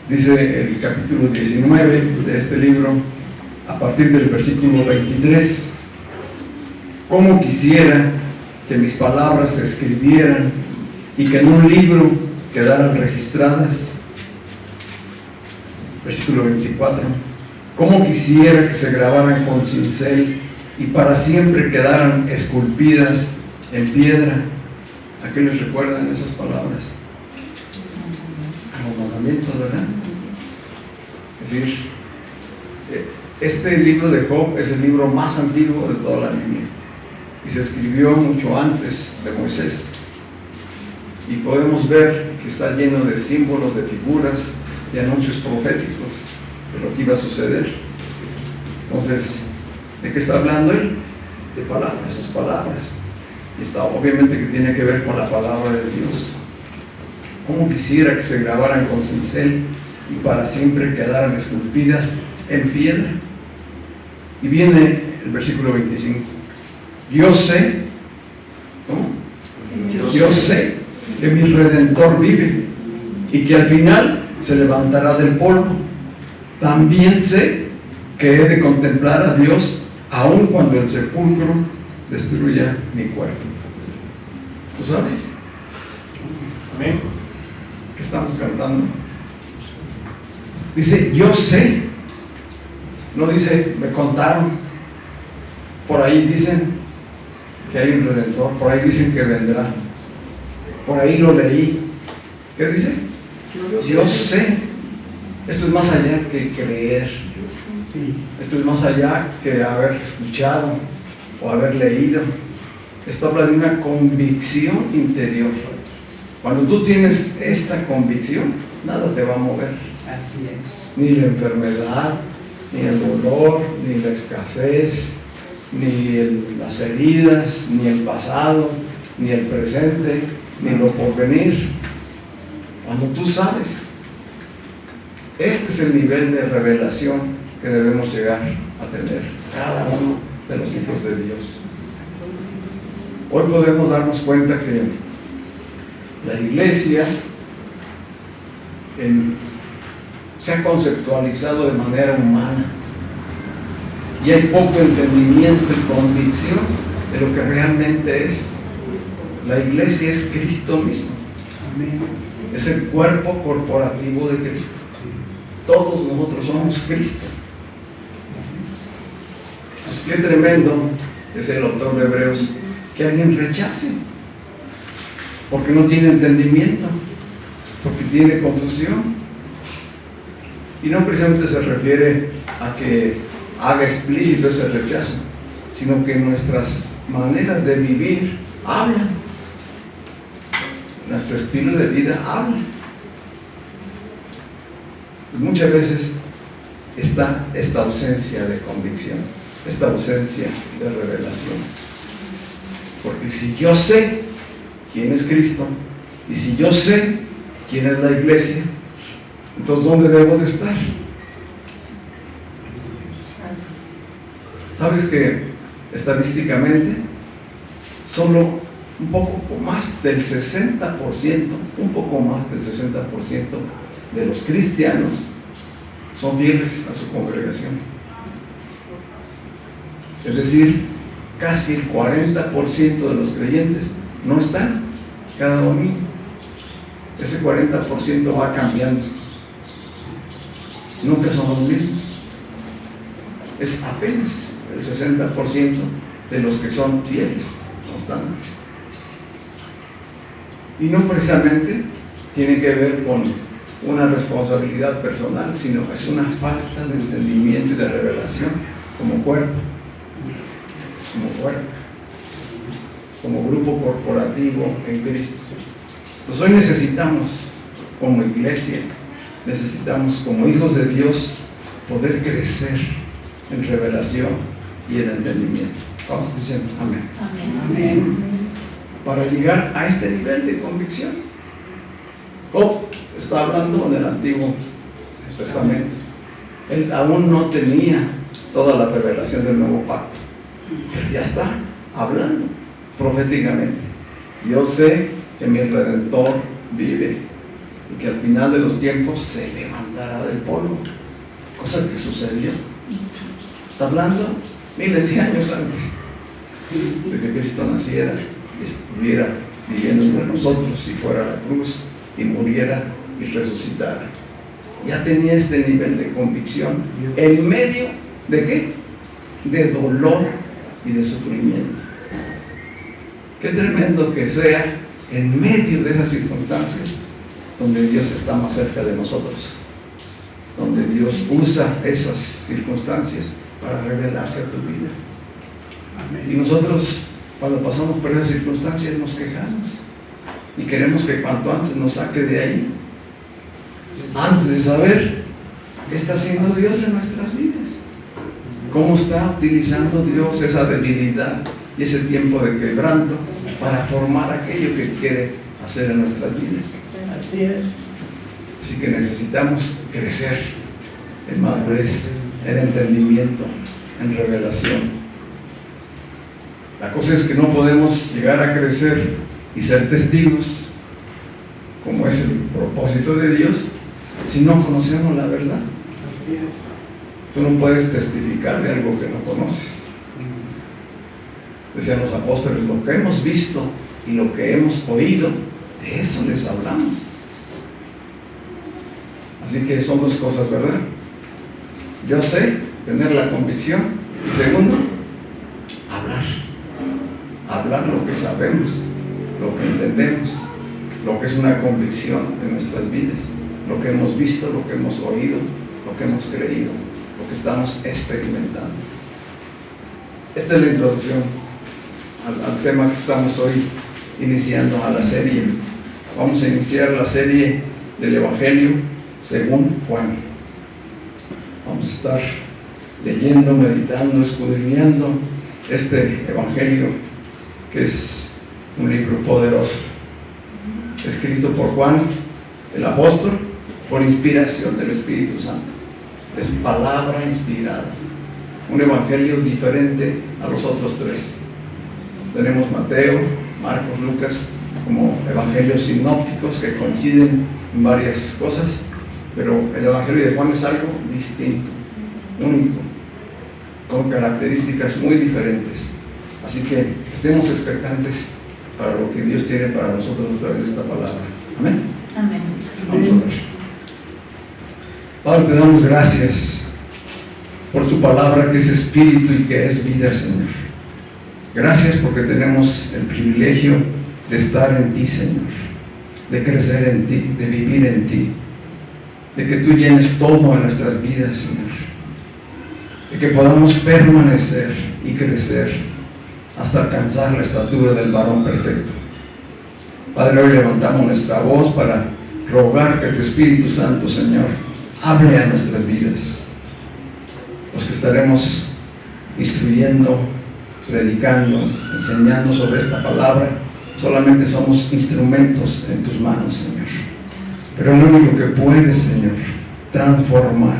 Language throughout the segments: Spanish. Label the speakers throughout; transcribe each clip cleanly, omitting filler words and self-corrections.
Speaker 1: Dice el capítulo 19 de este libro, a partir del versículo 23: «Cómo quisiera que mis palabras se escribieran y que en un libro quedaran registradas». Versículo 24: «Cómo quisiera que se grabaran con cincel y para siempre quedaran esculpidas en piedra». ¿A qué les recuerdan esas palabras? A los mandamientos, ¿verdad? Es decir, este libro de Job es el libro más antiguo de toda la Biblia y se escribió mucho antes de Moisés, y podemos ver que está lleno de símbolos, de figuras, de anuncios proféticos de lo que iba a suceder. Entonces, ¿de qué está hablando él? De palabras, sus palabras, y está obviamente que tiene que ver con la palabra de Dios. Cómo quisiera que se grabaran con cincel y para siempre quedaran esculpidas en piedra. Y viene el versículo 25: «Yo sé», ¿cómo? Yo sé que mi Redentor vive y que al final se levantará del polvo. También sé que he de contemplar a Dios aun cuando el sepulcro destruya mi cuerpo». ¿Tú sabes? Amén. ¿Qué estamos cantando? Dice, yo sé. No dice, me contaron. Por ahí dicen que hay un Redentor. Por ahí dicen que vendrá. Por ahí lo leí. ¿Qué dice? Yo sé. Esto es más allá que creer. Esto es más allá que haber escuchado o haber leído. Esto habla de una convicción interior. Cuando tú tienes esta convicción, nada te va a mover.
Speaker 2: Así es.
Speaker 1: Ni la enfermedad, ni el dolor, ni la escasez, ni las heridas, ni el pasado, ni el presente, ni lo porvenir. Cuando tú sabes, este es el nivel de revelación que debemos llegar a tener cada uno de los hijos de Dios. Hoy podemos darnos cuenta que la iglesia se ha conceptualizado de manera humana y hay poco entendimiento y convicción de lo que realmente es. La iglesia es Cristo mismo.
Speaker 2: Amén.
Speaker 1: Es el cuerpo corporativo de Cristo. Todos nosotros somos Cristo. Entonces, qué tremendo, es el autor de Hebreos, que alguien rechace porque no tiene entendimiento, porque tiene confusión. Y no precisamente se refiere a que haga explícito ese rechazo, sino que nuestras maneras de vivir hablan, nuestro estilo de vida habla. Muchas veces está esta ausencia de convicción, esta ausencia de revelación. Porque si yo sé quién es Cristo y si yo sé quién es la iglesia, entonces ¿dónde debo de estar? ¿Sabes que estadísticamente solo un poco más del 60%, un poco más del 60% de los cristianos son fieles a su congregación? Es decir, casi el 40% de los creyentes no están cada domingo. Ese 40% va cambiando. Nunca son los mismos. Es apenas el 60% de los que son fieles, constantes. Y no precisamente tiene que ver con una responsabilidad personal, sino que es una falta de entendimiento y de revelación como cuerpo, como grupo corporativo en Cristo. Entonces hoy necesitamos, como iglesia, necesitamos como hijos de Dios poder crecer en revelación y en entendimiento. ¿Cuántos dicen amén?
Speaker 2: Amén.
Speaker 1: Para llegar a este nivel de convicción. Job está hablando en el Antiguo Testamento. Él aún no tenía toda la revelación del nuevo pacto, pero ya está hablando proféticamente. Yo sé que mi Redentor vive y que al final de los tiempos se levantará del polvo, cosa que sucedió. Está hablando miles de años antes de que Cristo naciera y estuviera viviendo entre nosotros y fuera a la cruz y muriera y resucitara. Ya tenía este nivel de convicción en medio de ¿qué? De dolor y de sufrimiento. Qué tremendo que sea en medio de esas circunstancias donde Dios está más cerca de nosotros, donde Dios usa esas circunstancias para revelarse a tu vida. Y nosotros, cuando pasamos por esas circunstancias, nos quejamos y queremos que cuanto antes nos saque de ahí, antes de saber qué está haciendo Dios en nuestras vidas, cómo está utilizando Dios esa debilidad y ese tiempo de quebranto para formar aquello que quiere hacer en nuestras vidas.
Speaker 2: Así es.
Speaker 1: Así que necesitamos crecer en madurez, en entendimiento, en revelación. La cosa es que no podemos llegar a crecer y ser testigos, como es el propósito de Dios, si no conocemos la verdad.
Speaker 2: Así es.
Speaker 1: Tú no puedes testificar de algo que no conoces. Decían los apóstoles, lo que hemos visto y lo que hemos oído, de eso les hablamos. Así que son dos cosas, ¿verdad? Yo sé, tener la convicción, y segundo, hablar lo que sabemos, lo que entendemos, lo que es una convicción de nuestras vidas, lo que hemos visto, lo que hemos oído, lo que hemos creído, lo que estamos experimentando. Esta es la introducción al tema que estamos hoy iniciando, a la serie. Vamos a iniciar la serie del Evangelio según Juan. Vamos a estar leyendo, meditando, escudriñando este Evangelio, que es un libro poderoso, escrito por Juan, el apóstol, por inspiración del Espíritu Santo. Es palabra inspirada, un evangelio diferente a los otros tres. Tenemos Mateo, Marcos, Lucas como evangelios sinópticos que coinciden en varias cosas, pero el evangelio de Juan es algo distinto, único, con características muy diferentes. Así que estemos expectantes para lo que Dios tiene para nosotros a través de esta palabra. Amén.
Speaker 3: Amén.
Speaker 1: Vamos a ver. Padre, te damos gracias por tu palabra, que es espíritu y que es vida, Señor. Gracias porque tenemos el privilegio de estar en ti, Señor, de crecer en ti, de vivir en ti, de que tú llenes todo en nuestras vidas, Señor, de que podamos permanecer y crecer hasta alcanzar la estatura del varón perfecto. Padre, hoy levantamos nuestra voz para rogar que tu Espíritu Santo, Señor, hable a nuestras vidas. Los que estaremos instruyendo, predicando, enseñando sobre esta palabra, solamente somos instrumentos en tus manos, Señor. Pero el único que puede, Señor, transformar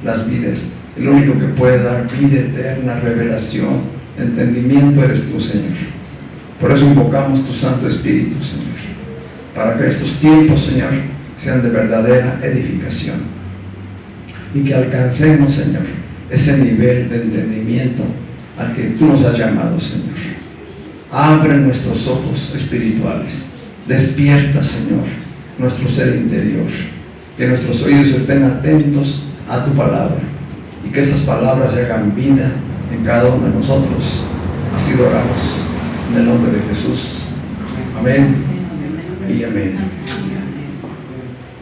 Speaker 1: las vidas, el único que puede dar vida eterna, revelación, entendimiento, eres tú, Señor. Por eso invocamos tu Santo Espíritu, Señor, para que estos tiempos, Señor, sean de verdadera edificación y que alcancemos, Señor, ese nivel de entendimiento al que tú nos has llamado, Señor. Abre nuestros ojos espirituales, despierta, Señor, nuestro ser interior, que nuestros oídos estén atentos a tu palabra y que esas palabras se hagan vida en cada uno de nosotros. Así lo oramos en el nombre de Jesús. Amén y amén.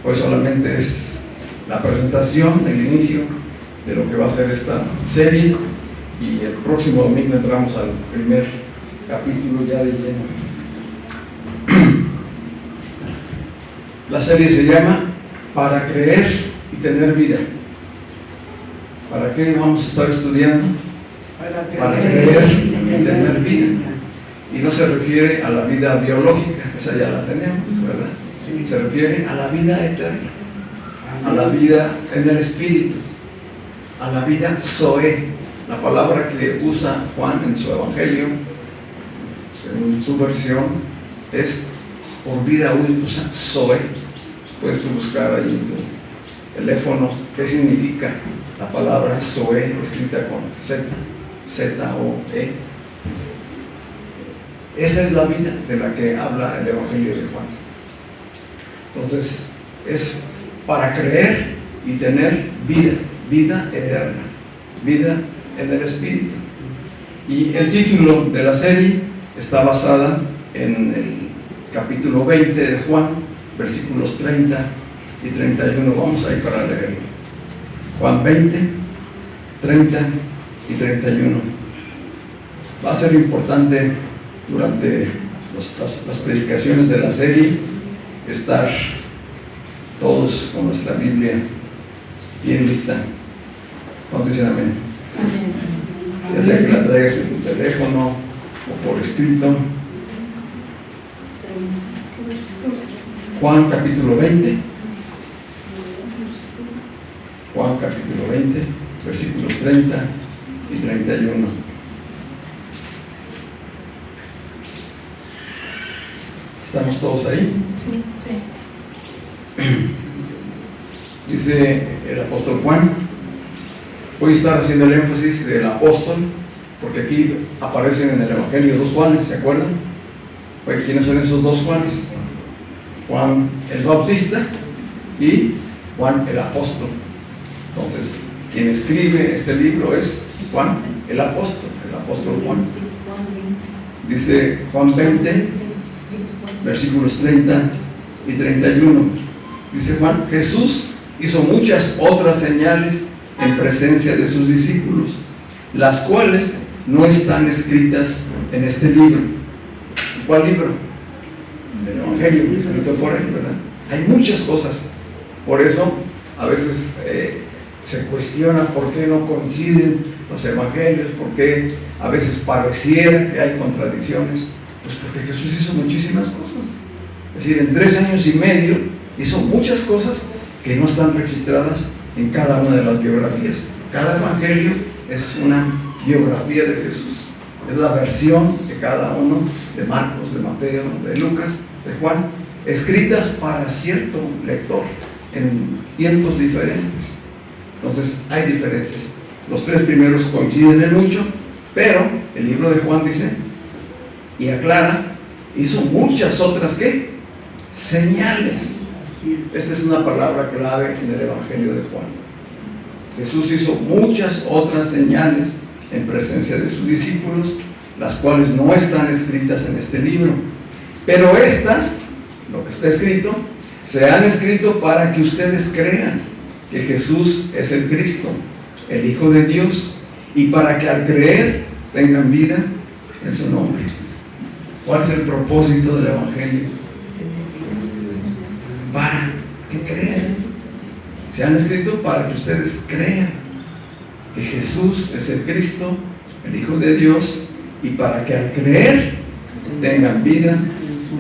Speaker 1: Pues solamente es la presentación, el inicio de lo que va a ser esta serie, y el próximo domingo entramos al primer capítulo ya de lleno. La serie se llama Para creer y tener vida. ¿Para qué vamos a estar estudiando? Para creer y tener tener vida. Y no se refiere a la vida biológica, esa ya la tenemos, ¿verdad? Se refiere a la vida eterna, a la vida en el Espíritu, a la vida Zoe, la palabra que usa Juan en su Evangelio, según su versión, es por vida usa Zoe. Puedes tú buscar ahí en tu teléfono qué significa la palabra Zoe, escrita con Z, Z-O-E. Esa es la vida de la que habla el Evangelio de Juan. Entonces, es para creer y tener vida, vida eterna, vida en el Espíritu. Y el título de la serie está basada en el capítulo 20 de Juan, versículos 30 y 31. Vamos ahí para leerlo. Juan 20, 30 y 31. Va a ser importante durante las predicaciones de la serie estar todos con nuestra Biblia bien lista. ¿Cuántos dicen amén? Ya sea que la traigas en tu teléfono o por escrito. Juan capítulo 20. Juan capítulo 20, versículos 30 y 31. ¿Estamos todos ahí? Sí. Dice el apóstol Juan. Voy a estar haciendo el énfasis del apóstol, porque aquí aparecen en el Evangelio dos Juanes, ¿se acuerdan? Oye, ¿quiénes son esos dos Juanes? Juan el Bautista y Juan el apóstol. Entonces, quien escribe este libro es Juan el apóstol Juan. Dice Juan 20, versículos 30 y 31. Dice Juan: Jesús hizo muchas otras señales en presencia de sus discípulos, las cuales no están escritas en este libro. ¿Cuál libro? El Evangelio, escrito por él, ¿verdad? Hay muchas cosas. Por eso, a veces se cuestiona por qué no coinciden los evangelios, por qué a veces pareciera que hay contradicciones. Pues porque Jesús hizo muchísimas cosas. Es decir, en 3 años y medio hizo muchas cosas que no están registradas en cada una de las biografías. Cada evangelio es una biografía de Jesús. Es la versión de cada uno, de Marcos, de Mateo, de Lucas, de Juan, escritas para cierto lector en tiempos diferentes. Entonces hay diferencias. Los 3 primeros coinciden en mucho, pero el libro de Juan dice y aclara, hizo muchas otras ¿qué? Señales. Esta es una palabra clave en el Evangelio de Juan. Jesús hizo muchas otras señales en presencia de sus discípulos, las cuales no están escritas en este libro. Pero estas, lo que está escrito, se han escrito para que ustedes crean que Jesús es el Cristo, el Hijo de Dios, y para que al creer tengan vida en su nombre. ¿Cuál es el propósito del Evangelio? Para que crean. Se han escrito para que ustedes crean que Jesús es el Cristo, el Hijo de Dios, y para que al creer tengan vida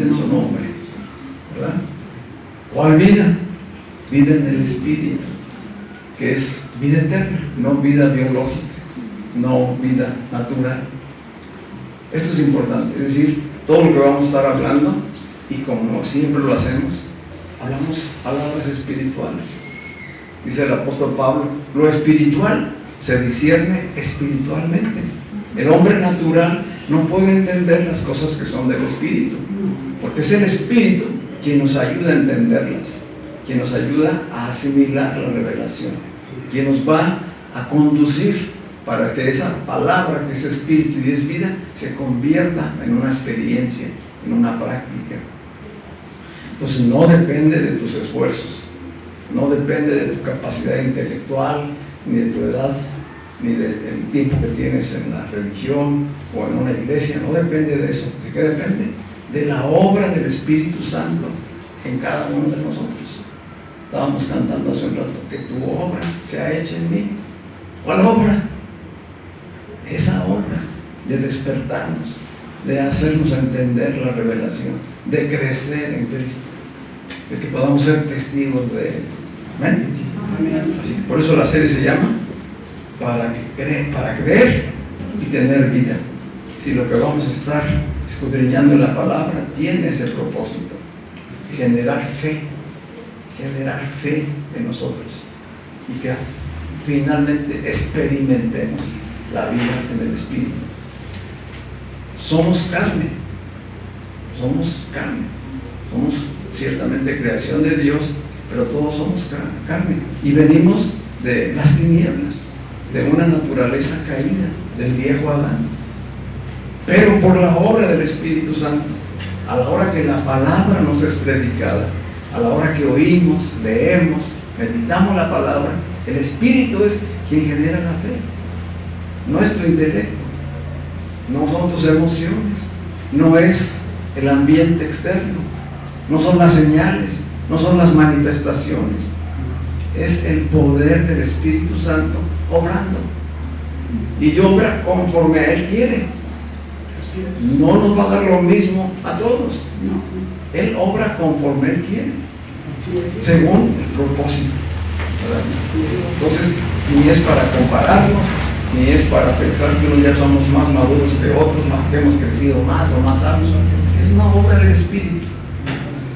Speaker 1: en su nombre. ¿Verdad? ¿Cuál vida? Vida en el Espíritu, que es vida eterna, no vida biológica, no vida natural. Esto es importante, es decir, todo lo que vamos a estar hablando, y como siempre lo hacemos, hablamos palabras espirituales. Dice el apóstol Pablo, lo espiritual se discierne espiritualmente. El hombre natural no puede entender las cosas que son del Espíritu, porque es el Espíritu quien nos ayuda a entenderlas, quien nos ayuda a asimilar la revelación, quien nos va a conducir para que esa palabra que es espíritu y es vida se convierta en una experiencia, en una práctica. Entonces no depende de tus esfuerzos, no depende de tu capacidad intelectual, ni de tu edad, ni del tiempo que tienes en la religión o en una iglesia. No depende de eso. ¿De qué depende? De la obra del Espíritu Santo en cada uno de nosotros. Estábamos cantando hace un rato, que tu obra sea hecha en mí. ¿Cuál obra? Esa obra de despertarnos, de hacernos entender la revelación, de crecer en Cristo, de que podamos ser testigos de Él. ¿Amén? Así que por eso la serie se llama para creer y tener vida. Si lo que vamos a estar escudriñando en la palabra tiene ese propósito, generar fe en nosotros y que finalmente experimentemos la vida en el Espíritu. Somos carne, somos ciertamente creación de Dios, pero todos somos carne y venimos de las tinieblas, de una naturaleza caída, del viejo Adán. Pero por la obra del Espíritu Santo, a la hora que la palabra nos es predicada, a la hora que oímos, leemos, meditamos la palabra, el Espíritu es quien genera la fe. No es tu intelecto, no son tus emociones, no es el ambiente externo, no son las señales, no son las manifestaciones, es el poder del Espíritu Santo obrando. Y obra conforme a Él quiere. No nos va a dar lo mismo a todos. Él obra conforme Él quiere, según el propósito, ¿verdad? Entonces, ni es para compararnos, ni es para pensar que unos ya somos más maduros que otros, que hemos crecido más o más sabios. Es una obra del Espíritu.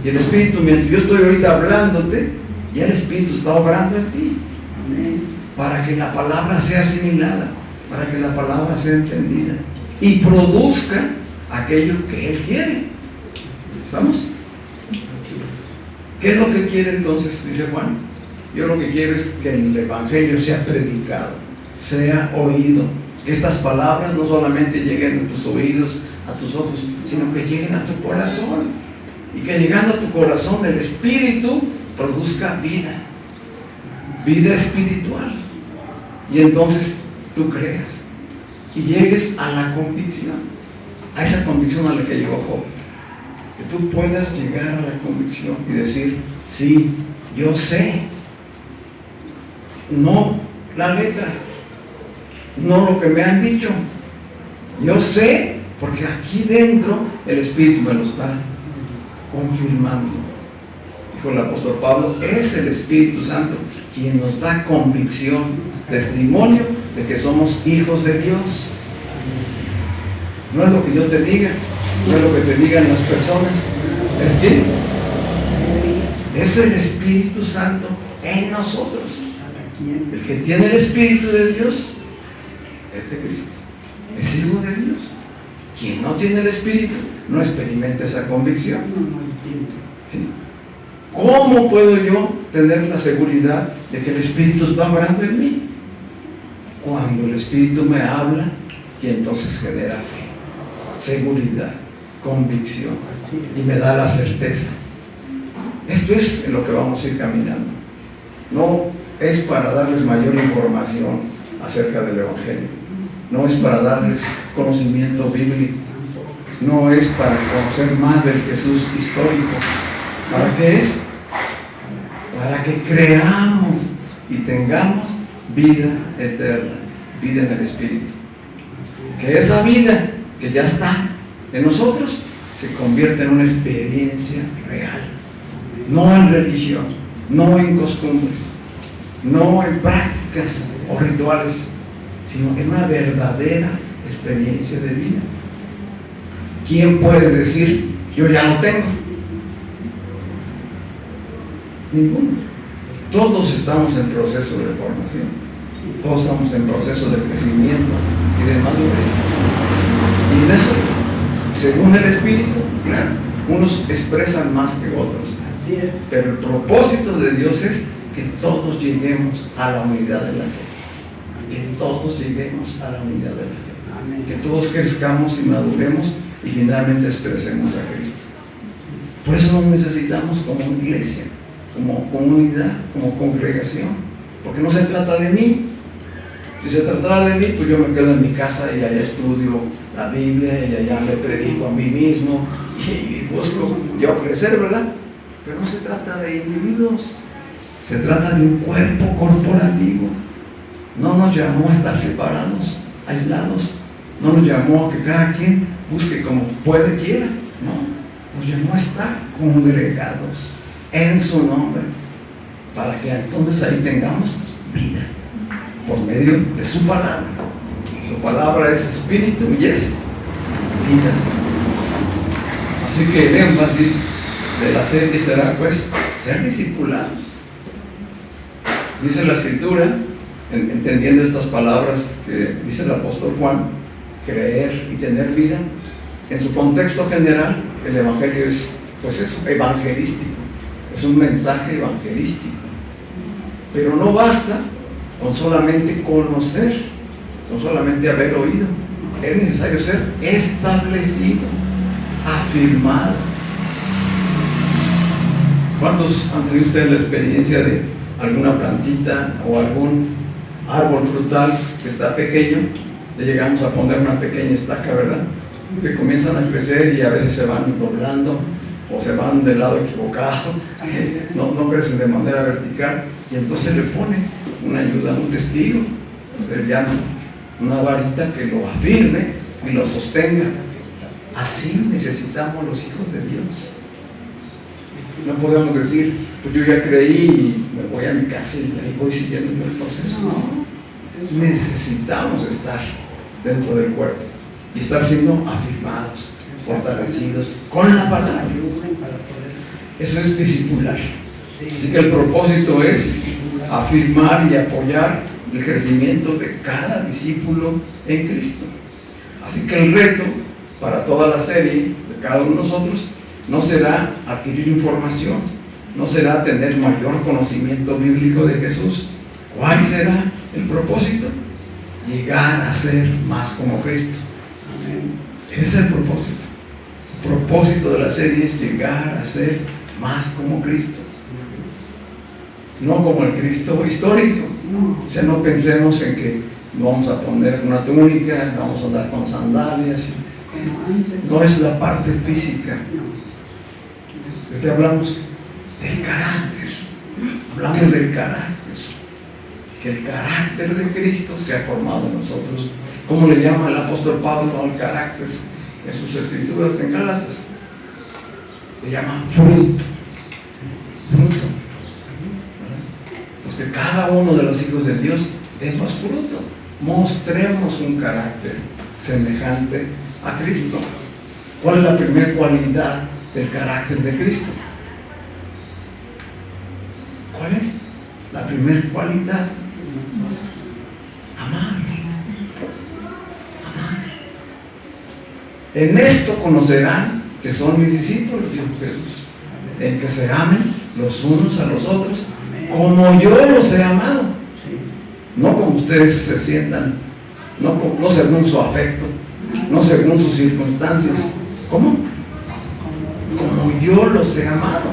Speaker 1: Y el Espíritu, mientras yo estoy ahorita hablándote, ya el Espíritu está obrando en ti, para que la palabra sea asimilada, para que la palabra sea entendida y produzca aquello que Él quiere. ¿Estamos? ¿Qué es lo que quiere entonces? Dice Juan. Yo lo que quiero es que el Evangelio sea predicado, sea oído, que estas palabras no solamente lleguen a tus oídos, a tus ojos, sino que lleguen a tu corazón, y que llegando a tu corazón el Espíritu produzca vida espiritual, y entonces tú creas y llegues a la convicción, a esa convicción a la que llegó Job, que tú puedas llegar a la convicción y decir: sí, yo sé, no la letra, no lo que me han dicho, yo sé, porque aquí dentro el Espíritu me lo está confirmando. Dijo el apóstol Pablo: es el Espíritu Santo quien nos da convicción, testimonio de que somos hijos de Dios. No es lo que yo te diga, no es lo que te digan las personas, es que es el Espíritu Santo en nosotros. El que tiene el Espíritu de Dios es de Cristo, es hijo de Dios. Quien no tiene el Espíritu no experimenta esa convicción. ¿Sí? ¿Cómo puedo yo tener la seguridad de que el Espíritu está obrando en mí? Cuando el Espíritu me habla y entonces genera fe, seguridad, convicción, y me da la certeza. Esto es en lo que vamos a ir caminando. No es para darles mayor información acerca del Evangelio, no es para darles conocimiento bíblico, no es para conocer más del Jesús histórico. ¿Para qué es? Para que creamos y tengamos vida eterna, vida en el Espíritu. Que esa vida que ya está en nosotros se convierta en una experiencia real, no en religión, no en costumbres, no en prácticas o rituales, sino en una verdadera experiencia de vida. ¿Quién puede decir: yo ya lo tengo? Ninguno. Todos estamos en proceso de formación, todos estamos en proceso de crecimiento y de madurez, y en eso, según el Espíritu, claro, unos expresan más que otros.
Speaker 2: Así es.
Speaker 1: Pero el propósito de Dios es que todos lleguemos a la unidad de la fe, que todos lleguemos a la unidad de la fe,
Speaker 2: Amén.
Speaker 1: que todos crezcamos y maduremos y finalmente expresemos a Cristo. Por eso nos necesitamos como iglesia, como comunidad, como congregación, porque no se trata de mí. Si se tratara de mí, pues yo me quedo en mi casa y allá estudio la Biblia y allá me predico a mí mismo y busco yo crecer, ¿verdad? Pero no se trata de individuos, se trata de un cuerpo corporativo. No nos llamó a estar separados, aislados, No nos llamó a que cada quien busque como puede, quiera. No, nos llamó a estar congregados en su nombre, para que entonces ahí tengamos vida por medio de su palabra. Su palabra es espíritu y es vida. Así que el énfasis de la serie será pues ser discipulados. Dice la Escritura, entendiendo estas palabras que dice el apóstol Juan, creer y tener vida. En su contexto general, el evangelio es pues eso, evangelístico, es un mensaje evangelístico. Pero no basta con solamente conocer, con solamente haber oído. Es necesario ser establecido, afirmado. ¿Cuántos han tenido ustedes la experiencia de alguna plantita o algún árbol frutal que está pequeño? Le llegamos a poner una pequeña estaca, ¿verdad? Que comienzan a crecer y a veces se van doblando o se van del lado equivocado, no crecen de manera vertical, y entonces le pone una ayuda, un testigo del llano, una varita que lo afirme y lo sostenga. Así necesitamos los hijos de Dios. No podemos decir, pues yo ya creí y me voy a mi casa y ahí voy siguiendo el proceso. No. Necesitamos estar dentro del cuerpo y estar siendo afirmados, fortalecidos con la palabra. Eso es discipular. Así que el propósito es afirmar y apoyar el crecimiento de cada discípulo en Cristo. Así que el reto para toda la serie de cada uno de nosotros no será adquirir información, no será tener mayor conocimiento bíblico de Jesús. ¿Cuál será el propósito? Llegar a ser más como Cristo. Ese es el propósito. El propósito de la serie es llegar a ser más como Cristo. No como el Cristo histórico. O sea, no pensemos en que vamos a poner una túnica, vamos a andar con sandalias. No es la parte física. ¿De qué hablamos? Del carácter. Hablamos del carácter. Que el carácter de Cristo se ha formado en nosotros. ¿Cómo le llama el apóstol Pablo al carácter en sus escrituras en Gálatas? Le llaman fruto. Fruto. Entonces, que cada uno de los hijos de Dios demos fruto. Mostremos un carácter semejante a Cristo. ¿Cuál es la primera cualidad del carácter de Cristo? ¿Cuál es? La primera cualidad. Amar. Amar. En esto conocerán que son mis discípulos, dijo Jesús, en que se amen los unos a los otros como yo los he amado. No como ustedes se sientan, no según su afecto, no según sus circunstancias. ¿Cómo? Como yo los he amado.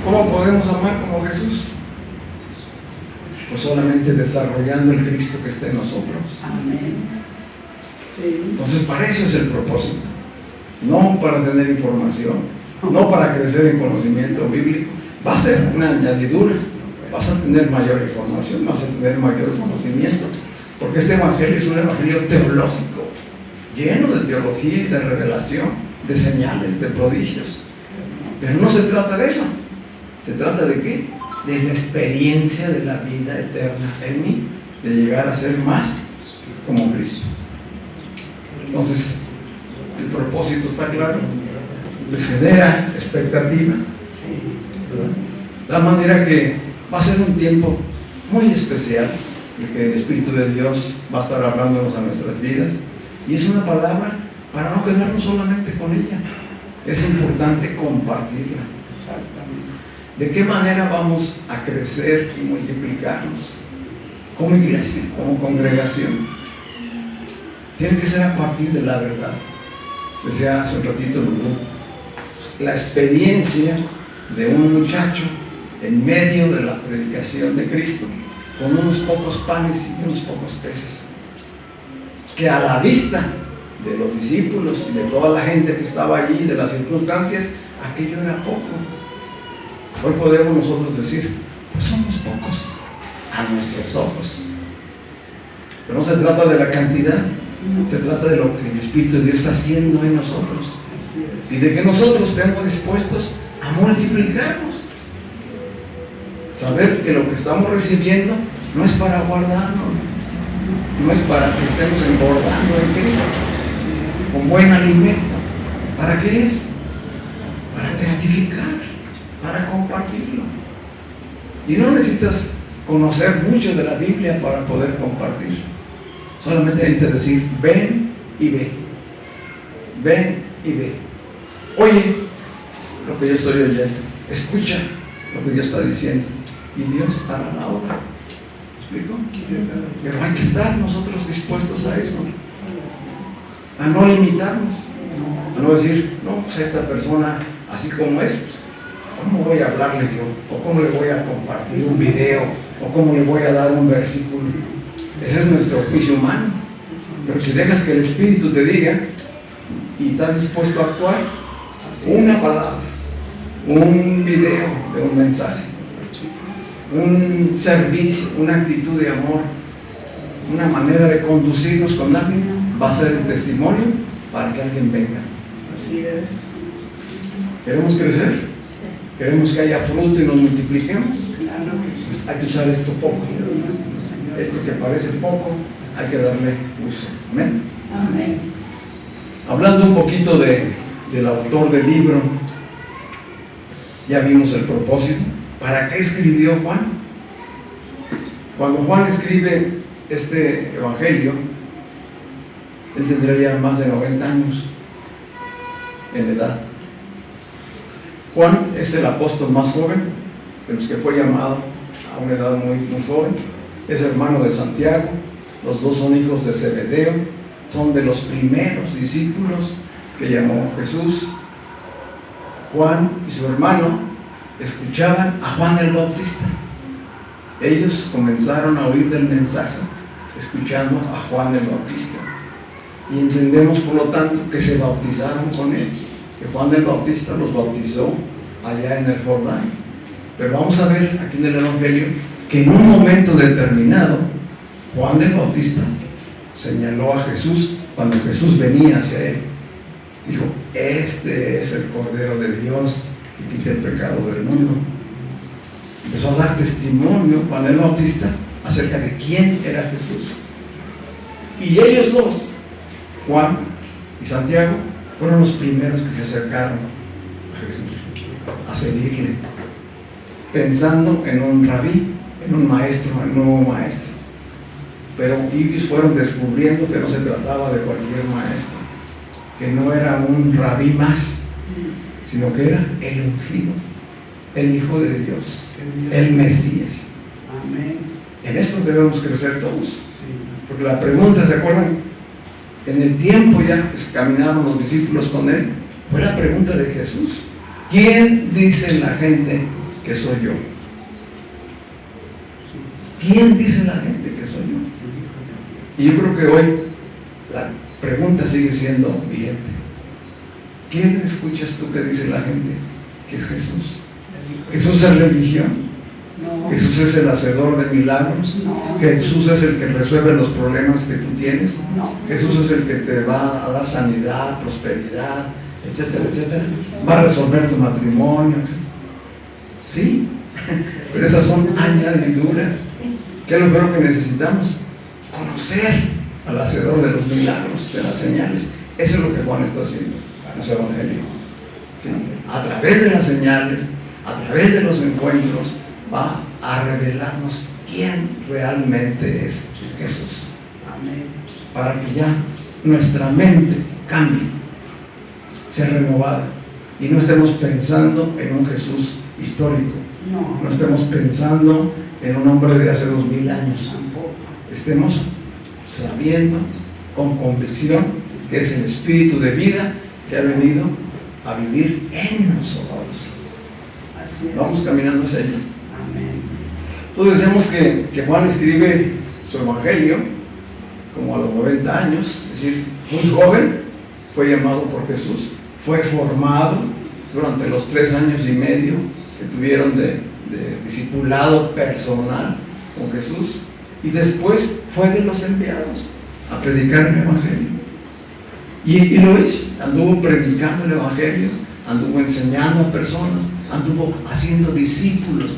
Speaker 1: ¿Cómo podemos amar como Jesús? Pues solamente desarrollando el Cristo que está en nosotros. Entonces, para eso es el propósito. No para tener información, no para crecer en conocimiento bíblico. Va a ser una añadidura. Vas a tener mayor información, vas a tener mayor conocimiento, porque este evangelio es un evangelio teológico, lleno de teología y de revelación, de señales, de prodigios. Pero no se trata de eso. ¿Se trata de qué? De la experiencia de la vida eterna en mí, de llegar a ser más como Cristo. Entonces, el propósito está claro, les genera expectativa, de tal manera que va a ser un tiempo muy especial, en que el Espíritu de Dios va a estar hablándonos a nuestras vidas, y es una palabra para no quedarnos solamente con ella. Es importante compartirla. ¿De qué manera vamos a crecer y multiplicarnos como iglesia, como congregación? Tiene que ser a partir de la verdad. Decía hace un ratito la experiencia de un muchacho en medio de la predicación de Cristo, con unos pocos panes y unos pocos peces, que a la vista de los discípulos y de toda la gente que estaba allí, de las circunstancias, aquello era poco. Hoy podemos nosotros decir, pues somos pocos a nuestros ojos, Pero no se trata de la cantidad, se trata de lo que el Espíritu de Dios está haciendo en nosotros.
Speaker 2: Así es.
Speaker 1: Y de que nosotros estemos dispuestos a multiplicarnos. Saber que lo que estamos recibiendo no es para guardarnos, no es para que estemos engordando en Cristo, con buen alimento. ¿Para qué es? Para testificar, para compartirlo. Y no necesitas conocer mucho de la Biblia para poder compartir. Solamente necesitas decir, ven y ve. Ven y ve. Oye lo que yo estoy oyendo. Escucha lo que Dios está diciendo. Y Dios hará la obra. ¿Me explico? Pero hay que estar nosotros dispuestos a eso. A no limitarnos. A no decir, no, pues esta persona así como es, pues, ¿cómo voy a hablarle yo? ¿O cómo le voy a compartir un video? ¿O cómo le voy a dar un versículo? Ese es nuestro juicio humano. Pero si dejas que el Espíritu te diga y estás dispuesto a actuar, una palabra, un video de un mensaje, un servicio, una actitud de amor, una manera de conducirnos con alguien, va a ser el testimonio para que alguien venga.
Speaker 2: Así es.
Speaker 1: ¿Queremos crecer? ¿Queremos que haya fruto y nos multipliquemos?
Speaker 2: Claro que
Speaker 1: Pues hay que usar esto poco. Esto que parece poco, hay que darle uso. Amén.
Speaker 2: Amén.
Speaker 1: Hablando un poquito del autor del libro, ya vimos el propósito. ¿Para qué escribió Juan? Cuando Juan escribe este evangelio, él tendría ya más de 90 años en edad. Juan es el apóstol más joven de los que fue llamado a una edad muy, muy joven. Es hermano de Santiago. Los dos son hijos de Zebedeo. Son de los primeros discípulos que llamó Jesús. Juan y su hermano escuchaban a Juan el Bautista. Ellos comenzaron a oír del mensaje escuchando a Juan el Bautista. Y entendemos por lo tanto que se bautizaron con él, que Juan el Bautista los bautizó allá en el Jordán. Pero vamos a ver aquí en el Evangelio que en un momento determinado Juan el Bautista señaló a Jesús cuando Jesús venía hacia él. Dijo, este es el Cordero de Dios que quita el pecado del mundo. Empezó a dar testimonio Juan el Bautista acerca de quién era Jesús. Y ellos dos, Juan y Santiago, fueron los primeros que se acercaron a Jesús, a seguirle, pensando en un rabí, en un maestro, en un nuevo maestro. Pero ellos fueron descubriendo que no se trataba de cualquier maestro, que no era un rabí más, sino que era el ungido, el Hijo de Dios, el Mesías.
Speaker 2: Amén.
Speaker 1: En esto debemos crecer todos.
Speaker 2: Sí.
Speaker 1: Porque la pregunta, ¿se acuerdan? En el tiempo ya que caminaron los discípulos con él, fue la pregunta de Jesús. ¿Quién dice la gente que soy yo? ¿Quién dice la gente que soy yo? Y yo creo que hoy la pregunta sigue siendo vigente. ¿Quién escuchas tú que dice la gente que es Jesús? ¿Jesús es religión?
Speaker 2: No.
Speaker 1: ¿Jesús es el hacedor de milagros?
Speaker 2: No.
Speaker 1: ¿Jesús es el que resuelve los problemas que tú tienes?
Speaker 2: No.
Speaker 1: ¿Jesús es el que te va a dar sanidad, prosperidad, etcétera, etcétera? ¿Va a resolver tu matrimonio? Sí, pero esas son añadiduras. ¿Qué es lo primero que necesitamos? Conocer al hacedor de los milagros, de las señales. Eso es lo que Juan está haciendo en su evangelio. ¿Sí? A través de las señales, a través de los encuentros, va a revelarnos quién realmente es Jesús.
Speaker 2: Amén.
Speaker 1: Para que ya nuestra mente cambie, sea renovada y no estemos pensando en un Jesús histórico, no estemos pensando en un hombre de hace 2000 años,
Speaker 2: Tampoco.
Speaker 1: estemos sabiendo con convicción que es el Espíritu de vida que ha venido a vivir en nosotros.
Speaker 2: Así es.
Speaker 1: Vamos caminando hacia allá.
Speaker 2: Amén.
Speaker 1: Entonces decimos que Juan escribe su evangelio como a los 90 años, es decir, muy joven, fue llamado por Jesús, fue formado durante los 3 años y medio que tuvieron de discipulado personal con Jesús, y después fue de los enviados a predicar el Evangelio. Y lo hizo, anduvo predicando el Evangelio, anduvo enseñando a personas, anduvo haciendo discípulos,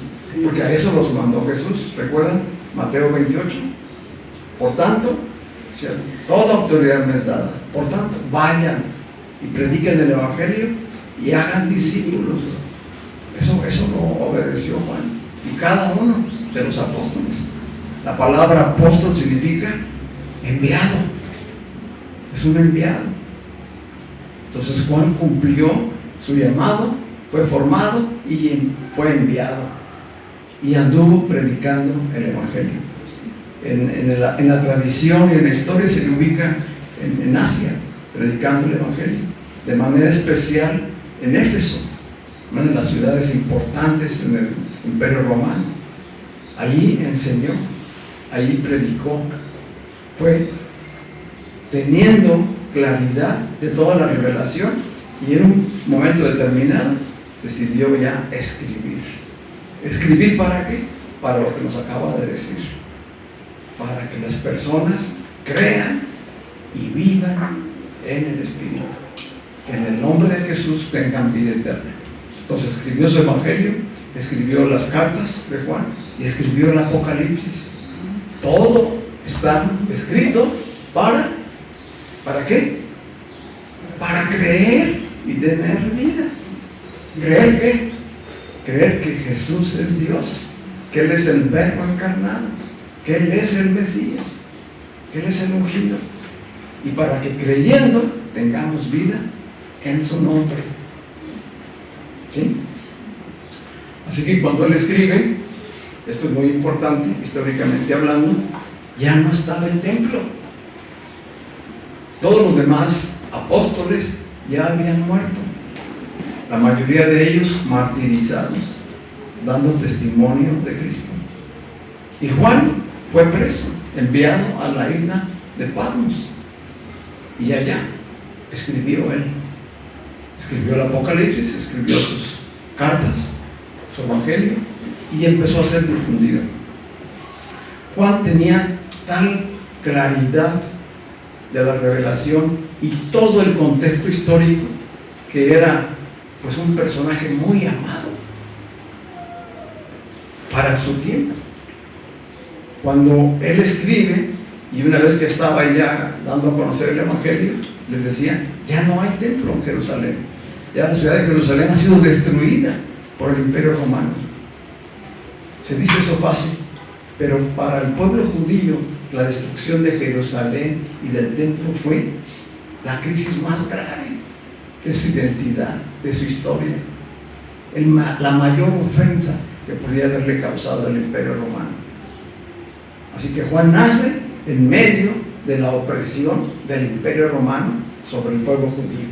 Speaker 1: porque a eso los mandó Jesús. ¿Recuerdan? Mateo 28. Por tanto, toda autoridad me es dada. Por tanto, vayan y prediquen el Evangelio y hagan discípulos. Eso lo obedeció Juan y cada uno de los apóstoles. La palabra apóstol significa enviado. Es un enviado. Entonces Juan cumplió su llamado, fue formado y fue enviado. Y anduvo predicando el Evangelio. En la tradición y en la historia se le ubica en Asia, predicando el Evangelio. De manera especial en Éfeso, una de las ciudades importantes en el Imperio Romano. Allí enseñó, allí predicó. Fue teniendo claridad de toda la revelación y en un momento determinado decidió ya escribir. ¿Escribir para qué? Para lo que nos acaba de decir. Para que las personas crean y vivan en el Espíritu. Que en el nombre de Jesús tengan vida eterna. Entonces escribió su Evangelio, escribió las cartas de Juan y escribió el Apocalipsis. Todo está escrito ¿para qué? Para creer y tener vida. ¿Creer qué? Creer que Jesús es Dios, que Él es el Verbo encarnado, que Él es el Mesías, que Él es el ungido. Y para que creyendo tengamos vida en su nombre. ¿Sí? Así que cuando Él escribe, esto es muy importante, históricamente hablando, ya no estaba el templo. Todos los demás apóstoles ya habían muerto. La mayoría de ellos martirizados, dando testimonio de Cristo. Y Juan fue preso, enviado a la isla de Patmos. Y allá escribió él. Escribió el Apocalipsis, escribió sus cartas, su Evangelio, y empezó a ser difundido. Juan tenía tal claridad de la revelación y todo el contexto histórico que era pues un personaje muy amado para su tiempo. Cuando él escribe, y una vez que estaba ya dando a conocer el Evangelio, les decía, ya no hay templo en Jerusalén, ya la ciudad de Jerusalén ha sido destruida por el Imperio Romano. Se dice eso fácil, pero para el pueblo judío la destrucción de Jerusalén y del templo fue la crisis más grave de su identidad, de su historia, la mayor ofensa que podía haberle causado el Imperio Romano. Así que Juan nace en medio de la opresión del Imperio Romano sobre el pueblo judío.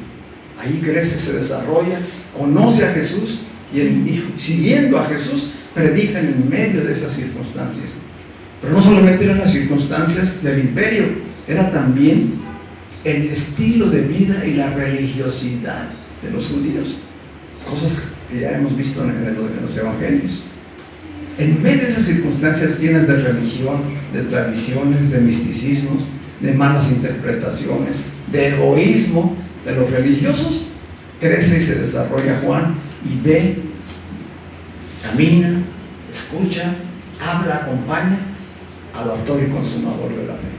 Speaker 1: Ahí crece, se desarrolla, conoce a Jesús y siguiendo a Jesús predica en medio de esas circunstancias. Pero no solamente eran las circunstancias del imperio, era también el estilo de vida y la religiosidad de los judíos, cosas que ya hemos visto en los evangelios. En medio de esas circunstancias llenas de religión, de tradiciones, de misticismos, de malas interpretaciones, de egoísmo de los religiosos, crece y se desarrolla Juan y ve, camina, escucha, habla, acompaña al autor y consumador de la fe.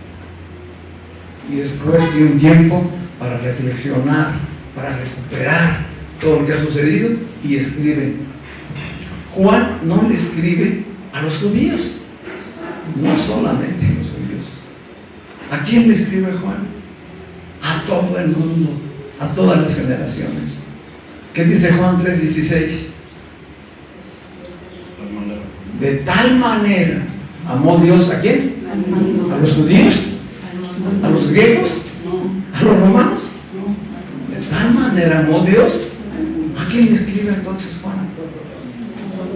Speaker 1: Y después tiene un tiempo para reflexionar, para recuperar todo lo que ha sucedido y escribe. Juan no le escribe a los judíos, no solamente a los judíos. ¿A quién le escribe Juan? A todo el mundo, a todas las generaciones. ¿Qué dice Juan 3:16? De tal manera amó Dios ¿a quién? ¿A los judíos? ¿A los griegos? ¿A los romanos? De tal manera amó Dios. ¿A quién le escribe entonces Juan?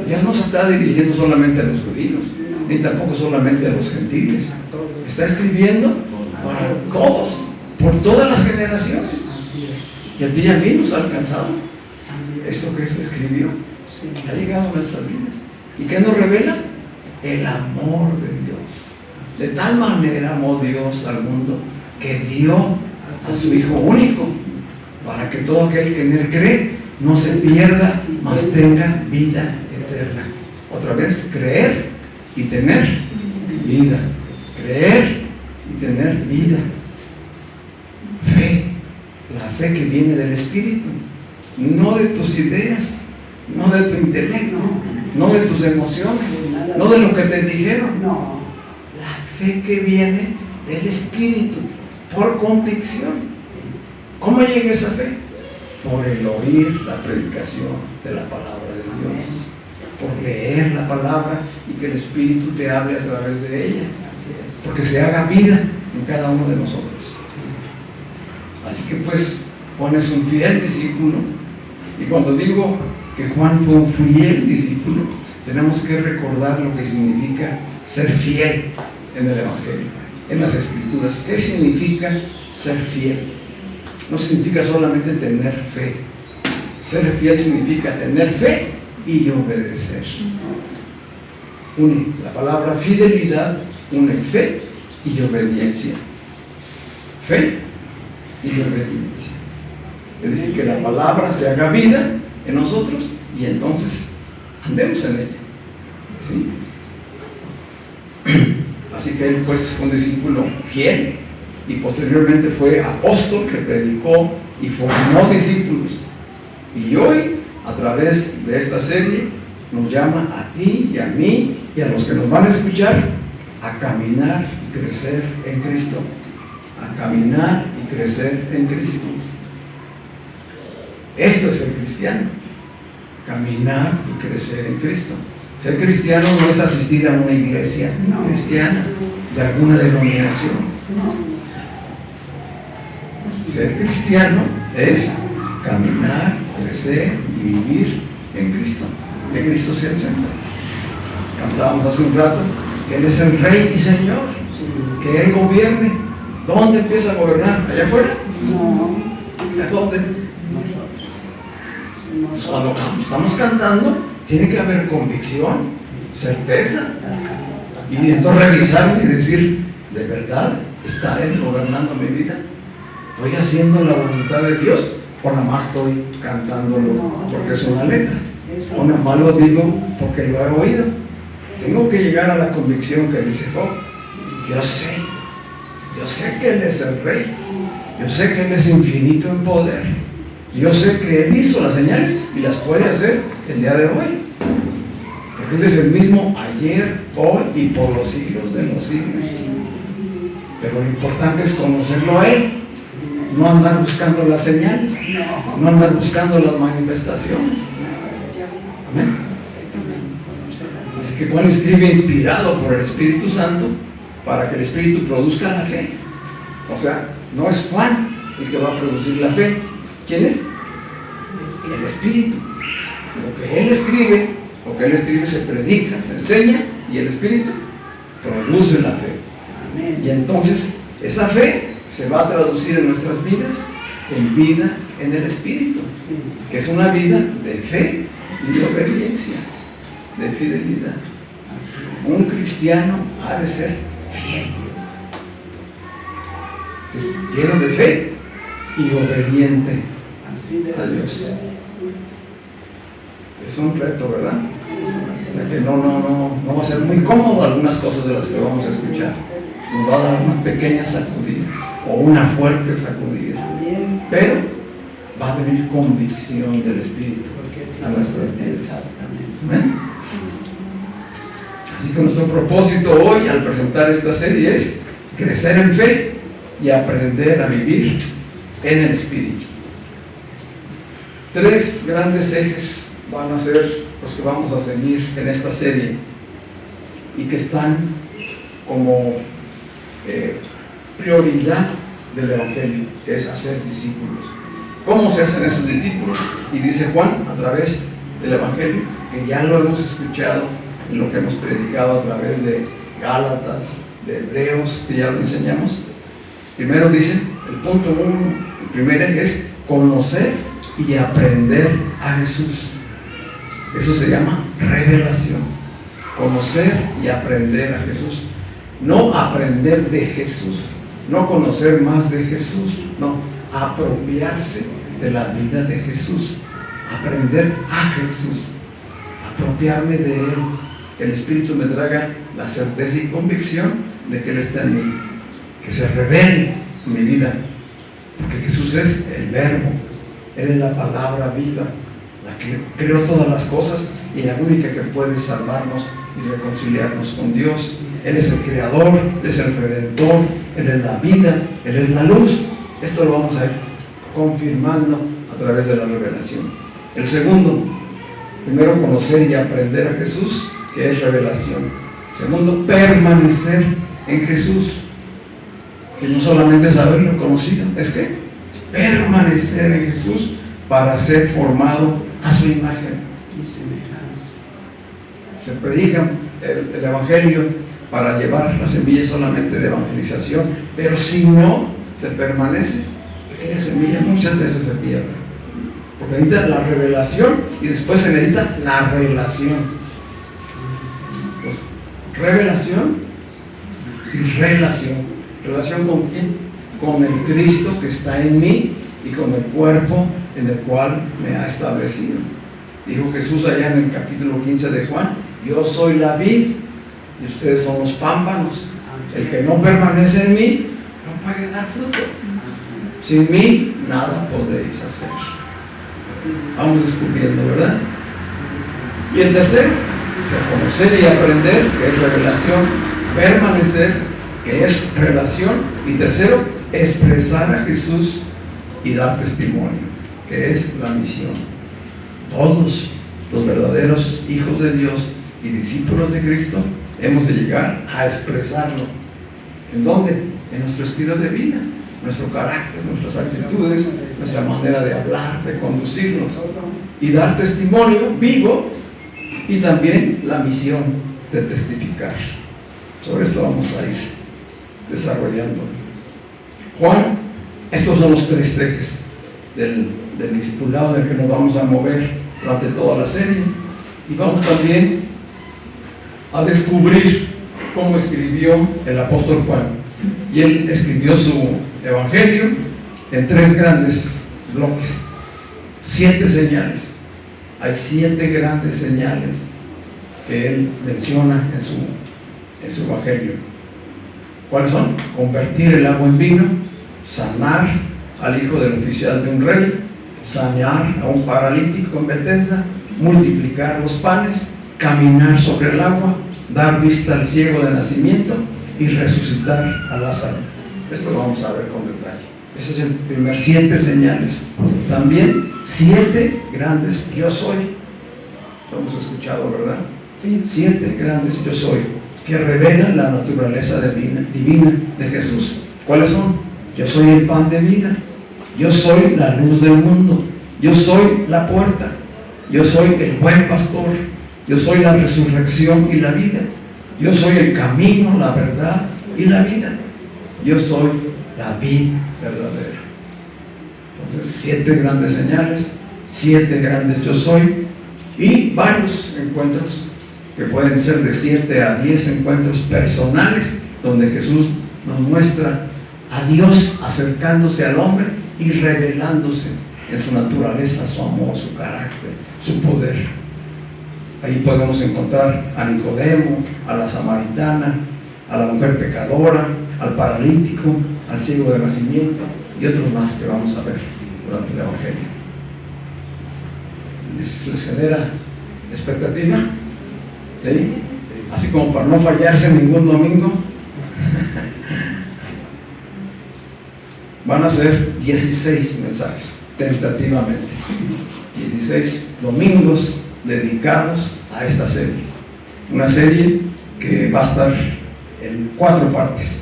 Speaker 1: Ya no se está dirigiendo solamente a los judíos, ni tampoco solamente a los gentiles. Está escribiendo para todos, por todas las generaciones. Y a ti y a mí nos ha alcanzado esto que se escribió. Ha llegado a nuestras vidas. ¿Y qué nos revela? El amor de Dios De tal manera amó Dios al mundo que dio a su Hijo único, para que todo aquel que en Él cree no se pierda, mas tenga vida eterna. Otra vez, creer y tener vida. Creer y tener vida. Fe. La fe que viene del Espíritu, no de tus ideas, no de tu intelecto, no de tus emociones, no de lo que te dijeron.
Speaker 2: No.
Speaker 1: La fe que viene del Espíritu, por convicción. ¿Cómo llega esa fe? Por el oír la predicación de la palabra de Dios, por leer la palabra y que el Espíritu te hable a través de ella, porque se haga vida en cada uno de nosotros. Así que pues Juan es un fiel discípulo, y cuando digo que Juan fue un fiel discípulo, tenemos que recordar lo que significa ser fiel en el Evangelio, en las Escrituras. ¿Qué significa ser fiel? No significa solamente tener fe. Ser fiel significa tener fe y obedecer. Une la palabra fidelidad, une fe y obediencia. Fe y obediencia. Es decir, que la palabra se haga vida en nosotros y entonces andemos en ella. ¿Sí? Así que él pues fue un discípulo fiel y posteriormente fue apóstol que predicó y formó discípulos. Y hoy, a través de esta serie, nos llama a ti y a mí y a los que nos van a escuchar a caminar y crecer en Cristo. A caminar y crecer en Cristo. Esto es ser cristiano. Caminar y crecer en Cristo. Ser cristiano no es asistir a una iglesia cristiana de alguna denominación. Ser cristiano es caminar, crecer y vivir en Cristo. Que Cristo sea el centro. Cantábamos hace un rato que Él es el Rey y Señor, que Él gobierne. ¿Dónde empieza a gobernar? ¿Allá afuera?
Speaker 2: No.
Speaker 1: ¿A dónde? Entonces, cuando estamos cantando, tiene que haber convicción, certeza. Y entonces revisarme y decir, ¿de verdad está Él gobernando mi vida? ¿Estoy haciendo la voluntad de Dios o nada más estoy cantándolo porque es una letra? O nada más lo digo porque lo he oído. Tengo que llegar a la convicción que dice Job. Yo sé que Él es el Rey. Yo sé que Él es infinito en poder. Yo sé que Él hizo las señales y las puede hacer el día de hoy. Porque Él es el mismo ayer, hoy y por los siglos de los siglos. Pero lo importante es conocerlo a Él. No andar buscando las señales, no andar buscando las manifestaciones. Amén. Así que Juan escribe inspirado por el Espíritu Santo para que el Espíritu produzca la fe. O sea, no es Juan el que va a producir la fe. ¿Quién es? El Espíritu. Lo que él escribe se predica, se enseña y el Espíritu produce la fe. Y entonces esa fe se va a traducir en nuestras vidas en vida en el Espíritu, que es una vida de fe y de obediencia, de fidelidad. Un cristiano ha de ser fiel, lleno de fe y obediente a Dios. Es un reto, ¿verdad? Que no va a ser muy cómodo algunas cosas de las que vamos a escuchar. Nos va a dar una pequeña sacudida o una fuerte sacudida, pero va a venir convicción del Espíritu a nuestras vidas. ¿Amén? Así que nuestro propósito hoy al presentar esta serie es crecer en fe y aprender a vivir en el Espíritu. 3 grandes ejes van a ser los que vamos a seguir en esta serie y que están como prioridad del Evangelio, que es hacer discípulos. ¿Cómo se hacen esos discípulos? Y dice Juan a través del Evangelio, que ya lo hemos escuchado en lo que hemos predicado a través de Gálatas, de Hebreos, que ya lo enseñamos. Primero dice, el punto 1, el primer eje es conocer y aprender a Jesús. Eso se llama revelación. Conocer y aprender a Jesús. No aprender de Jesús, no conocer más de Jesús, no, apropiarse de la vida de Jesús, aprender a Jesús, apropiarme de Él, que el Espíritu me traiga la certeza y convicción de que Él está en mí, que se revele en mi vida, porque Jesús es el Verbo, Él es la palabra viva, la que creó todas las cosas y la única que puede salvarnos y reconciliarnos con Dios. Él es el Creador, Él es el Redentor, Él es la vida, Él es la luz. Esto lo vamos a ir confirmando a través de la revelación. El segundo, primero conocer y aprender a Jesús, que es revelación. Segundo, permanecer en Jesús, que no solamente es haberlo conocido, es que permanecer en Jesús para ser formado a su imagen. Se predica el Evangelio para llevar la semilla solamente de evangelización, pero si no se permanece, aquella semilla muchas veces se pierde, porque necesita la revelación y después se necesita la relación. Entonces, revelación y relación. ¿Relación con quién? Con el Cristo que está en mí y con el cuerpo en el cual me ha establecido. Dijo Jesús allá en el capítulo 15 de Juan: yo soy la vid y ustedes son los pámpanos. El que no permanece en mí no puede dar fruto. Sin mí nada podéis hacer. Vamos descubriendo, ¿verdad? Y el tercero, conocer y aprender, que es revelación. Permanecer, que es relación. Y tercero, expresar a Jesús y dar testimonio, que es la misión. Todos los verdaderos hijos de Dios y discípulos de Cristo hemos de llegar a expresarlo. ¿En dónde? En nuestro estilo de vida, nuestro carácter, nuestras actitudes, nuestra manera de hablar, de conducirnos y dar testimonio vivo, y también la misión de testificar. Sobre esto vamos a ir desarrollando. Juan, estos son los tres ejes del discipulado en el que nos vamos a mover durante toda la serie, y vamos también a descubrir cómo escribió el apóstol Juan. Y él escribió su evangelio en tres grandes bloques, 7 señales. Hay 7 grandes señales que él menciona en su evangelio. ¿Cuáles son? Convertir el agua en vino, sanar al hijo del oficial de un rey, sanar a un paralítico en Betesda, multiplicar los panes, caminar sobre el agua, dar vista al ciego de nacimiento y resucitar a Lázaro. Esto lo vamos a ver con detalle. Ese es el primer 7 señales. También 7 grandes yo soy. Lo hemos escuchado, ¿verdad? 7 grandes yo soy, que revelan la naturaleza divina de Jesús. ¿Cuáles son? Yo soy el pan de vida, yo soy la luz del mundo, yo soy la puerta, yo soy el buen pastor, yo soy la resurrección y la vida, yo soy el camino, la verdad y la vida, yo soy la vid verdadera. Entonces, 7 grandes señales, 7 grandes yo soy, y varios encuentros que pueden ser de 7 a 10 encuentros personales donde Jesús nos muestra a Dios acercándose al hombre y revelándose en su naturaleza, su amor, su carácter, su poder. Ahí podemos encontrar a Nicodemo, a la samaritana, a la mujer pecadora, al paralítico, al ciego de nacimiento y otros más que vamos a ver durante el evangelio. ¿Les genera expectativa? ¿Sí? Así como para no fallarse ningún domingo. Van a ser 16 mensajes, tentativamente. 16 domingos dedicados a esta serie. Una serie que va a estar en 4 partes.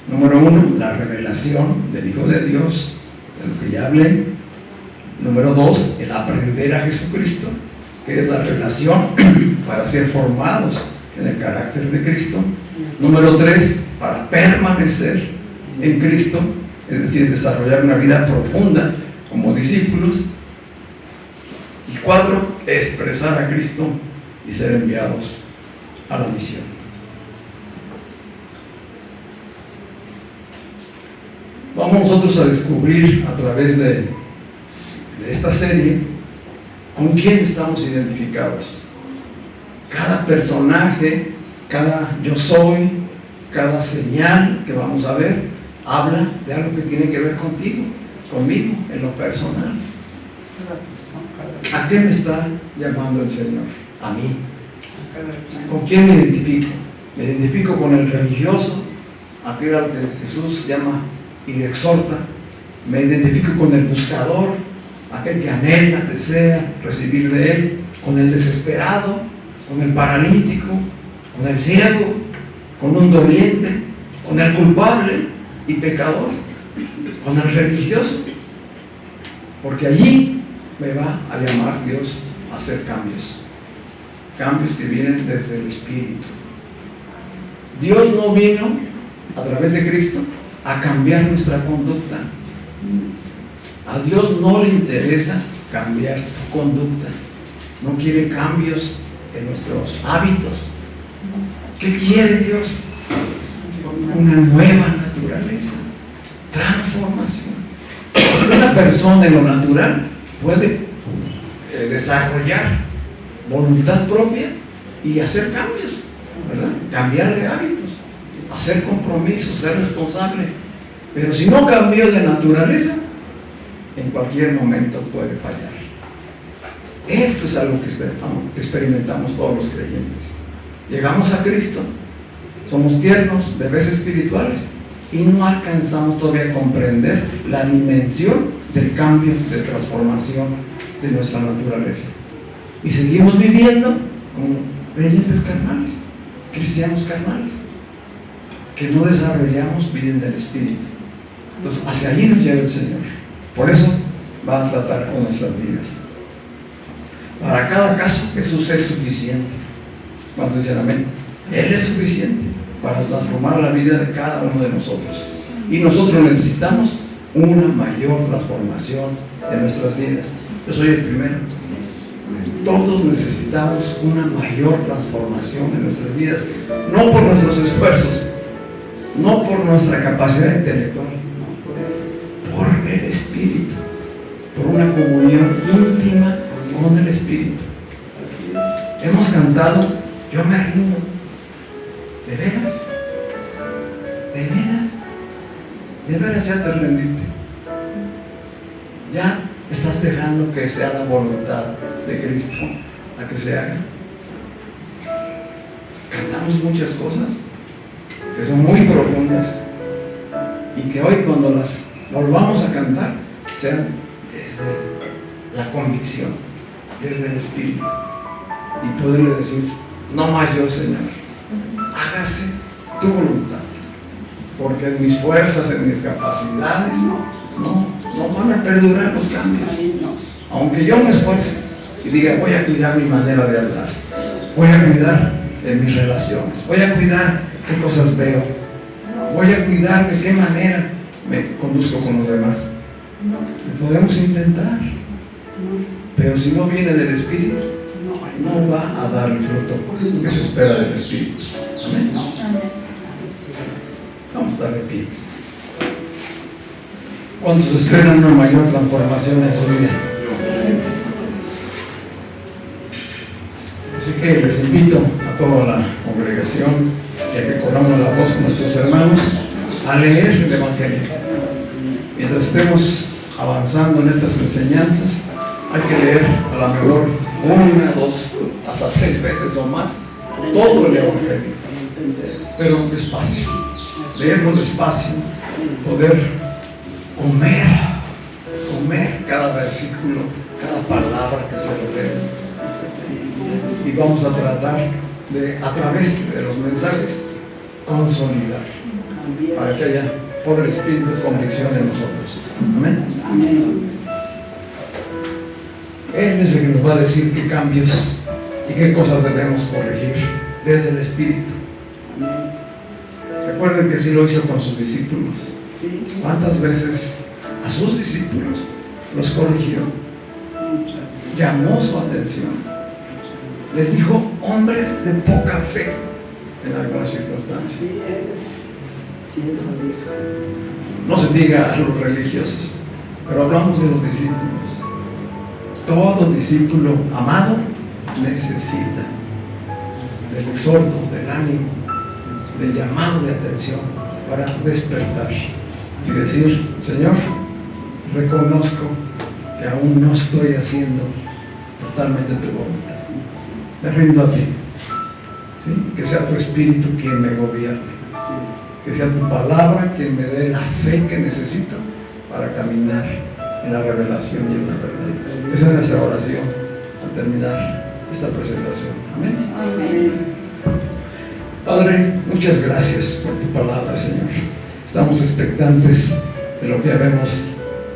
Speaker 1: Número 1, la revelación del Hijo de Dios, de lo que ya hablé. Número 2, el aprender a Jesucristo, que es la revelación para ser formados en el carácter de Cristo. Número 3, para permanecer en Cristo, es decir, desarrollar una vida profunda como discípulos. Y 4, expresar a Cristo y ser enviados a la misión. vamos nosotros a descubrir a través de esta serie con quién estamos identificados. Cada personaje, cada yo soy, cada señal que vamos a ver, habla de algo que tiene que ver contigo, conmigo, en lo personal. ¿A qué me está llamando el Señor? A mí. ¿Con quién me identifico? Me identifico con el religioso, aquel al que Jesús llama y le exhorta. Me identifico con el buscador, aquel que anhela, desea recibir de Él, con el desesperado, con el paralítico, con el ciego, con un doliente, con el culpable y pecador, con el religioso, porque allí me va a llamar Dios a hacer cambios que vienen desde el Espíritu. Dios no vino a través de Cristo a cambiar nuestra conducta. A Dios no le interesa cambiar tu conducta, no quiere cambios en nuestros hábitos. ¿Qué quiere Dios? Una nueva naturaleza, transformación. Porque una persona en lo natural puede desarrollar voluntad propia y hacer cambios, ¿verdad? Cambiar de hábitos, hacer compromisos, ser responsable. Pero si no cambió de naturaleza, en cualquier momento puede fallar. Esto es algo que experimentamos todos los creyentes. Llegamos a Cristo, somos tiernos, bebés espirituales, y no alcanzamos todavía a comprender la dimensión del cambio, de transformación de nuestra naturaleza. Y seguimos viviendo como creyentes carnales, cristianos carnales, que no desarrollamos vida en el Espíritu. Entonces, hacia allí nos lleva el Señor. Por eso va a tratar con nuestras vidas. Para cada caso, Jesús es suficiente. ¿Cuántos dicen amén? Él es suficiente para transformar la vida de cada uno de nosotros. Y nosotros necesitamos una mayor transformación de nuestras vidas. Yo soy el primero. Todos necesitamos una mayor transformación en nuestras vidas. No por nuestros esfuerzos, no por nuestra capacidad intelectual, por el Espíritu, por una comunión íntima con el Espíritu. Hemos cantado, yo me rindo. ¿De veras? ¿De veras? ¿De veras ya te rendiste? ¿Ya estás dejando que sea la voluntad de Cristo la que se haga? Cantamos muchas cosas que son muy profundas y que hoy cuando las volvamos a cantar sean desde la convicción, desde el Espíritu, y poderle decir, no más yo, Señor, hágase tu voluntad, porque en mis fuerzas, en mis capacidades no van a perdurar los cambios. Aunque yo me esfuerce y diga, voy a cuidar mi manera de hablar, voy a cuidar en mis relaciones, voy a cuidar qué cosas veo, voy a cuidar de qué manera me conduzco con los demás. Lo podemos intentar, pero si no viene del Espíritu, no va a dar el fruto que se espera del Espíritu. Amén. Vamos a estar de pie. ¿Cuántos esperan una mayor transformación en su vida? Así que les invito a toda la congregación y a que corramos la voz con nuestros hermanos a leer el Evangelio. Mientras estemos avanzando en estas enseñanzas, hay que leer a lo mejor 1, 2, hasta 3 veces o más todo el Evangelio, pero despacio, leerlo despacio, poder comer cada versículo, cada palabra que se lee. Y vamos a tratar de, a través de los mensajes, consolidar para que haya por el Espíritu convicción en nosotros. Amén. Él es el que nos va a decir qué cambios y qué cosas debemos corregir desde el Espíritu. ¿Se acuerdan que sí lo hizo con sus discípulos? ¿Cuántas veces a sus discípulos los corrigió? Llamó su atención. Les dijo, hombres de poca fe en algunas circunstancias. no se diga a los religiosos, pero hablamos de los discípulos. Todo discípulo amado necesita del exhorto, del ánimo, del llamado de atención para despertar y decir: Señor, reconozco que aún no estoy haciendo totalmente tu voluntad. Me rindo a ti. ¿Sí? Que sea tu espíritu quien me gobierne. Que sea tu palabra quien me dé la fe que necesito para caminar en la revelación y en la verdad. Esa es nuestra oración al terminar esta presentación. Amén.
Speaker 2: Amén.
Speaker 1: Padre, muchas gracias por tu palabra, Señor. Estamos expectantes de lo que debemos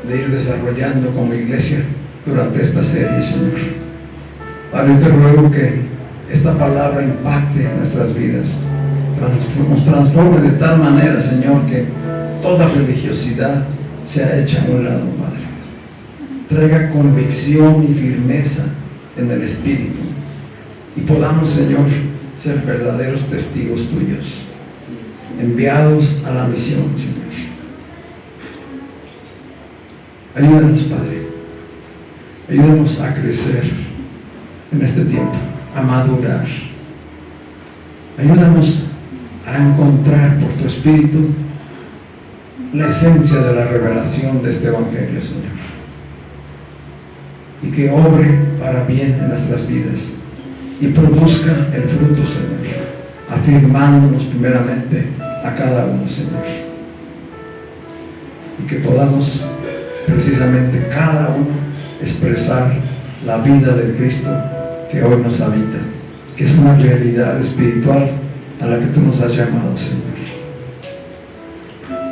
Speaker 1: de ir desarrollando como iglesia durante esta serie, Señor. Padre, te ruego que esta palabra impacte en nuestras vidas, nos transforme de tal manera, Señor, que toda religiosidad sea hecha a un lado, Padre. Traiga convicción y firmeza en el Espíritu y podamos, Señor, ser verdaderos testigos tuyos, enviados a la misión, Señor. Ayúdanos, Padre. Ayúdanos a crecer en este tiempo, a madurar. Ayúdanos a encontrar por tu Espíritu la esencia de la revelación de este Evangelio, Señor. Y que obre para bien en nuestras vidas y produzca el fruto, Señor, afirmándonos primeramente a cada uno, Señor. Y que podamos precisamente cada uno expresar la vida del Cristo que hoy nos habita, que es una realidad espiritual a la que tú nos has llamado, Señor.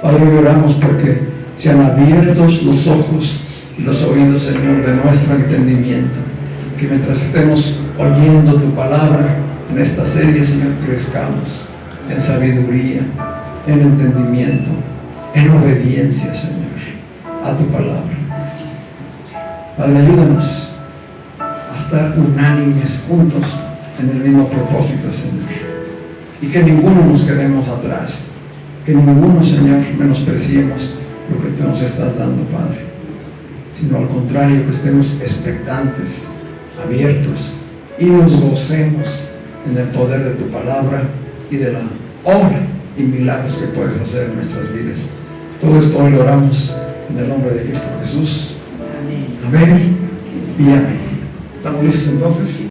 Speaker 1: Padre, oramos porque sean abiertos los ojos y los oídos, Señor, de nuestro entendimiento, que mientras estemos oyendo tu palabra en esta serie, Señor, crezcamos en sabiduría, en entendimiento, en obediencia, Señor, a tu palabra. Padre, ayúdanos a estar unánimes juntos en el mismo propósito, Señor, y que ninguno nos quedemos atrás, que ninguno, Señor, menospreciemos lo que tú nos estás dando, Padre, sino al contrario, que estemos expectantes, abiertos y nos gocemos en el poder de tu palabra y de la obra y milagros que puedes hacer en nuestras vidas. Todo esto hoy lo oramos en el nombre de Cristo Jesús.
Speaker 2: Amén.
Speaker 1: Amén y amén. ¿Estamos listos entonces?